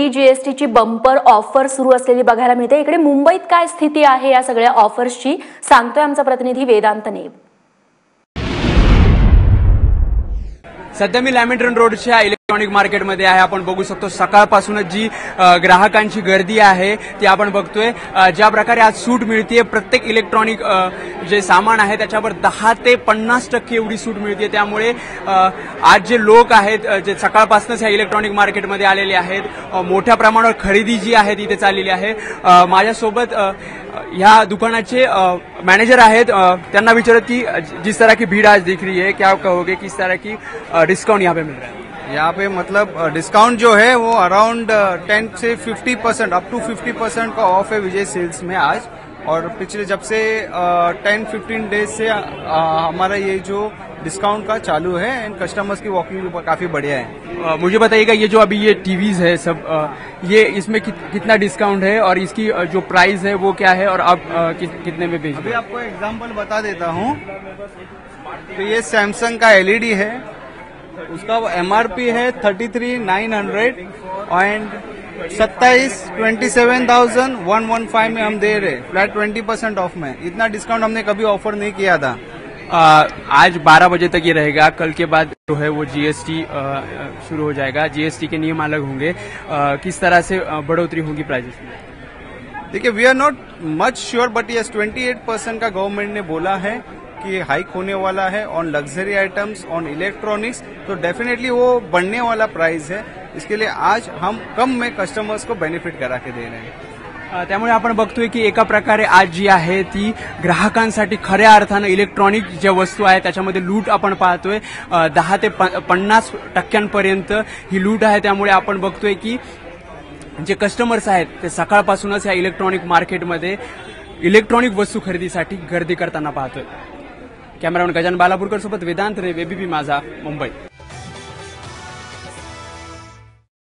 Free जीएसटीची bumper offer सुरू असलेली बघायला मिळते। इकडे मुंबईत काय स्थिती आहे या सगळ्या ऑफर्सची सांगतोय आमचा प्रतिनिधी वेदांत नेब। सध्या मी लॅमिंटन रोडच्या इलेक्ट्रॉनिक मार्केटमध्ये आहे। आपण बघू शकतो सकाळपासूनच जी ग्राहकांची गर्दी आहे ती आपण बघतोय। ज्या प्रकारे आज सूट मिळते, प्रत्येक इलेक्ट्रॉनिक जे सामान आहे त्याच्यावर 10 ते 50% एवढी सूट मिळते। त्यामुळे आज जे लोक आहेत जे सकाळपासूनच या इलेक्ट्रॉनिक मार्केटमध्ये आलेले आहेत, मोठ्या प्रमाणावर खरेदी जी आहे ती इथे चाललेली आहे। माझ्यासोबत या दुकानाचे मैनेजर आहेत, त्यांना विचारत की जिस तरह की भीड़ आज दिख रही है, क्या कहोगे, किस तरह की डिस्काउंट यहाँ पे मिल रहा है? यहाँ पे मतलब डिस्काउंट जो है वो अराउंड 10 से 50% अप टू 50% का ऑफ है विजय सेल्स में आज। और पिछले जब से 10-15 डेज से हमारा ये जो डिस्काउंट का चालू है एंड कस्टमर्स की वॉकिंग काफी बढ़िया है। मुझे बताइएगा ये जो अभी ये टीवीज है सब, ये इसमें कितना डिस्काउंट है और इसकी जो प्राइस है वो क्या है और आप कितने में बेच रहे हैं? अभी आपको एग्जांपल बता देता हूँ। तो ये सैमसंग का एलईडी है, उसका एमआरपी है 33,900 एंड 27,115 में हम दे रहे, फ्लैट 20% ऑफ में। इतना डिस्काउंट हमने कभी ऑफर नहीं किया था। आज 12 बजे तक ये रहेगा, कल के बाद जो है वो जीएसटी शुरू हो जाएगा, जीएसटी के नियम अलग होंगे। किस तरह से बढ़ोतरी होगी प्राइसेस में? देखिए, we are not much sure but yes 28% का गवर्नमेंट ने बोला है कि हाइक होने वाला है on luxury items, on electronics. तो डेफिनेटली वो बढ़ने वाला प्राइस है। इसके लिए आज हम कम में कस्टमर्स को बेनिफिट करा के दे रहे हैं। त्यामुळे आपण बघतोय की एका प्रकारे आज जी आहे ती ग्राहकांसाठी खऱ्या अर्थानं इलेक्ट्रॉनिक ज्या वस्तू आहेत त्याच्यामध्ये लूट आपण पाहतोय। 10 ते 50% ही लूट आहे। त्यामुळे आपण बघतोय की जे कस्टमर्स आहेत ते सकाळपासूनच या इलेक्ट्रॉनिक मार्केटमध्ये इलेक्ट्रॉनिक वस्तू खरेदीसाठी गर्दी करताना पाहतोय। कॅमेरामॅन गजानन बालापूरकर सोबत वेदांत नेब, एबीपी माझा, मुंबई।